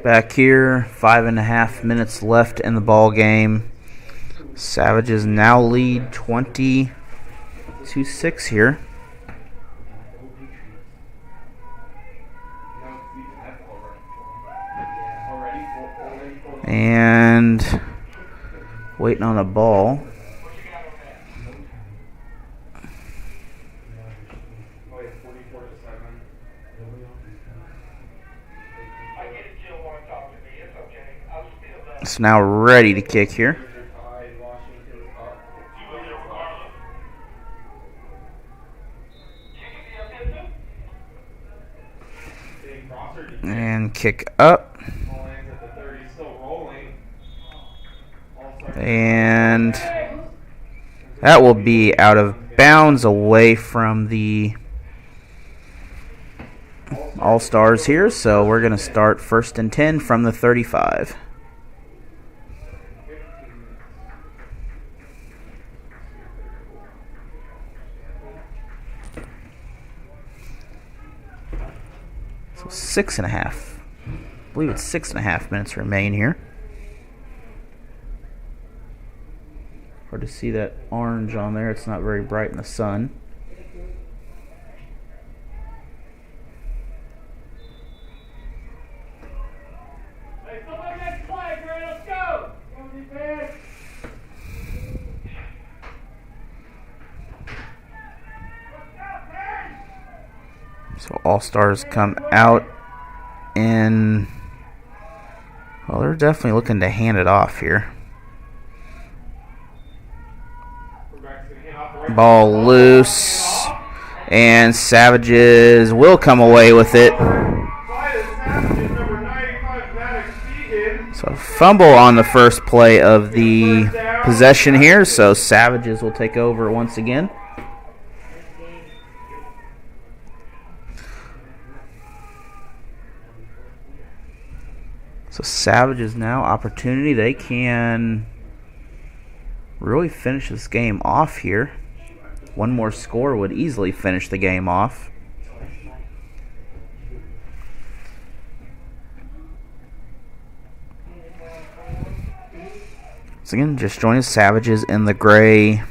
Back here, 5.5 minutes left in the ball game. Savages now lead 20-6 here. And waiting on a ball. It's now ready to kick here. And kick up. And that will be out of bounds away from the All-Stars here. So we're going to start 1st and 10 from the 35. So 6.5. I believe it's 6.5 minutes remain here. Hard to see that orange on there. It's not very bright in the sun. Hey, somebody next play, Gray, let's go! So All-Stars come out and, well, they're definitely looking to hand it off here. Ball loose, and Savages will come away with it. So fumble on the first play of the possession here, so Savages will take over once again. So Savages now opportunity. They can really finish this game off here. One more score would easily finish the game off. So again, just join us, Savages in the gray,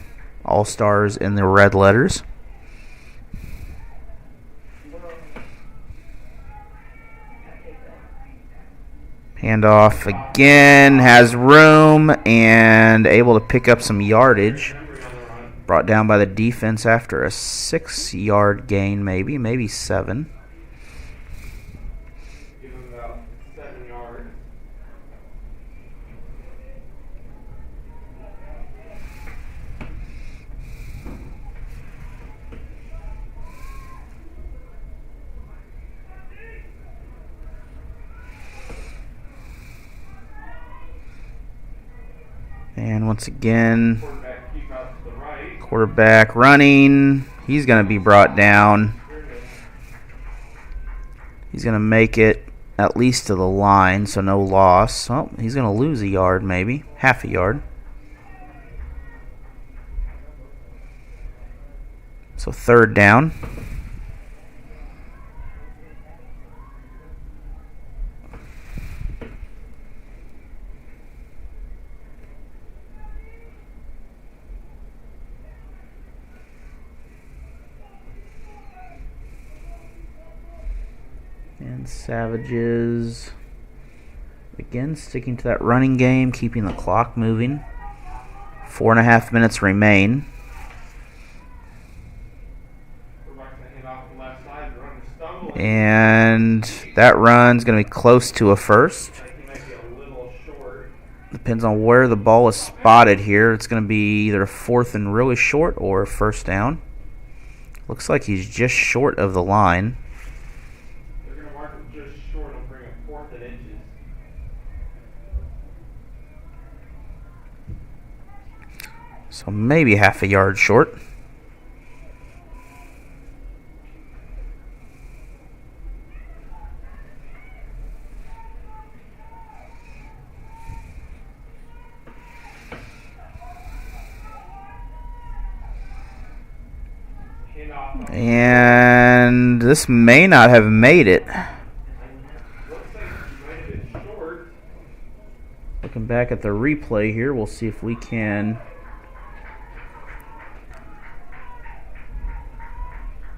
All-Stars in the red letters. Handoff again, has room and able to pick up some yardage. Brought down by the defense after a 6-yard gain, maybe 7. Give him about 7 yards. And once again, quarterback running. He's going to be brought down. He's going to make it at least to the line, so no loss. Oh, he's going to lose a yard, maybe. Half a yard. So 3rd down. And Savages, again, sticking to that running game, keeping the clock moving. 4.5 minutes remain. And that run's going to be close to a first. Depends on where the ball is spotted here. It's going to be either a 4th and really short or a 1st down. Looks like he's just short of the line. So maybe half a yard short. And this may not have made it. Looking back at the replay here, we'll see if we can.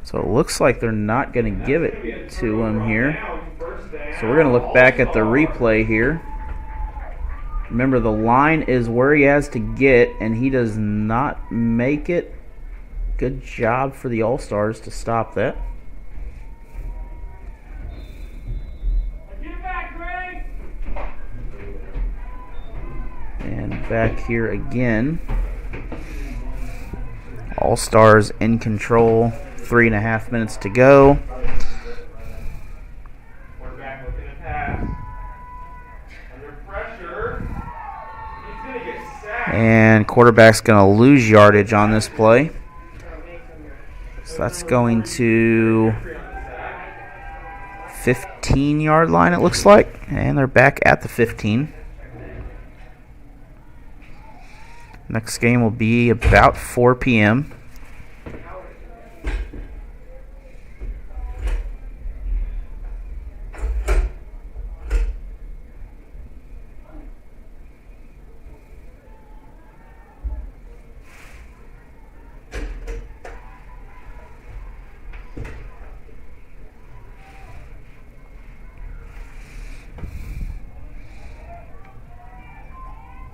So it looks like they're not going to give it to him here. So we're going to look back at the replay here. Remember, the line is where he has to get, and he does not make it. Good job for the All-Stars to stop that. Back here again. All-Stars in control. 3.5 minutes to go. Quarterback looking to pass. Under pressure. He's going to get sacked. And quarterback's going to lose yardage on this play. So that's going to 15-yard line, it looks like. And they're back at the 15. Next game will be about 4 p.m.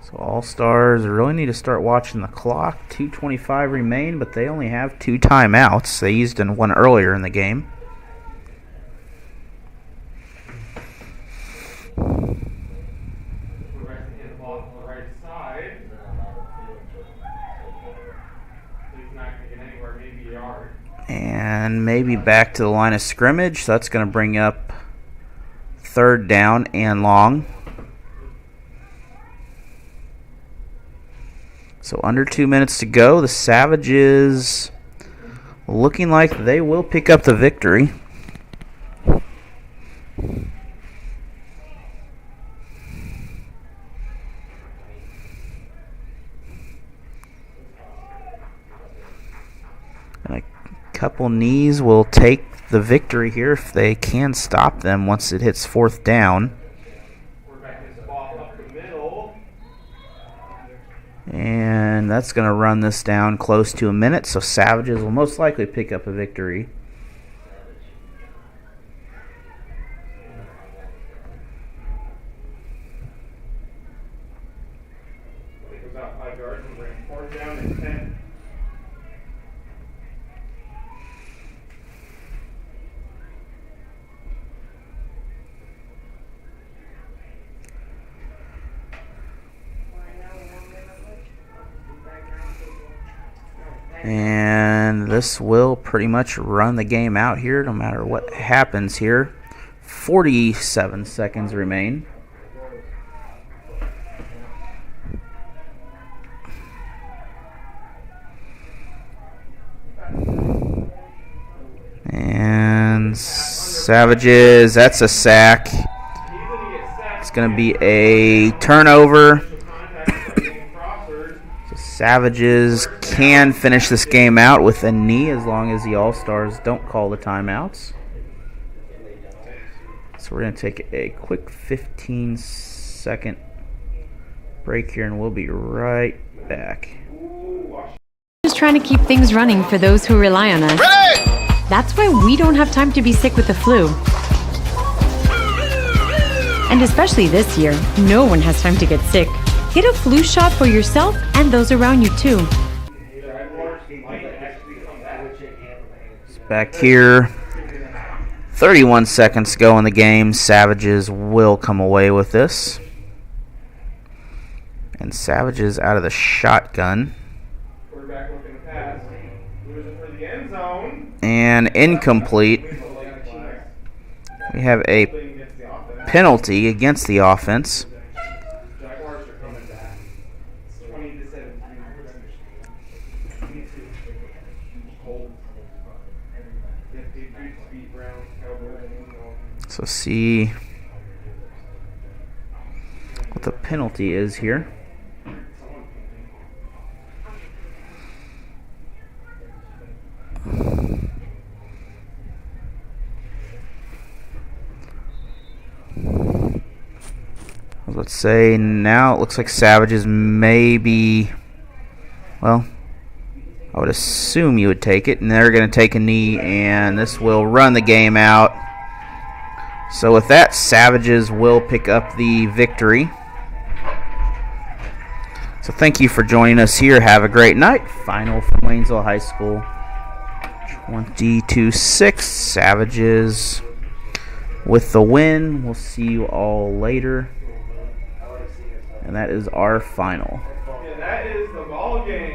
So All-Stars really need to start watching the clock. 2:25 remain, but they only have 2 timeouts. They used one earlier in the game. And maybe back to the line of scrimmage. So that's going to bring up 3rd down and long. So under 2 minutes to go. The Savages looking like they will pick up the victory. And a couple knees will take the victory here if they can stop them once it hits 4th down. And that's going to run this down close to a minute, so Savages will most likely pick up a victory. And this will pretty much run the game out here no matter what happens here. 47 seconds remain. And Savages, that's a sack. It's going to be a turnover. Savages can finish this game out with a knee as long as the All-Stars don't call the timeouts. So we're going to take a quick 15-second break here, and we'll be right back. Just trying to keep things running for those who rely on us. Ready! That's why we don't have time to be sick with the flu. And especially this year, no one has time to get sick. Get a flu shot for yourself and those around you too. It's back here. 31 seconds to go in the game. Savages will come away with this. And Savages out of the shotgun. And incomplete. We have a penalty against the offense. So see what the penalty is here. Let's say now it looks like Savages maybe, well, I would assume you would take it, and they're going to take a knee, and this will run the game out. So with that, Savages will pick up the victory. So thank you for joining us here. Have a great night. Final from Waynesville High School. 22-6. Savages with the win. We'll see you all later. And And that is our final. And that is the ball game.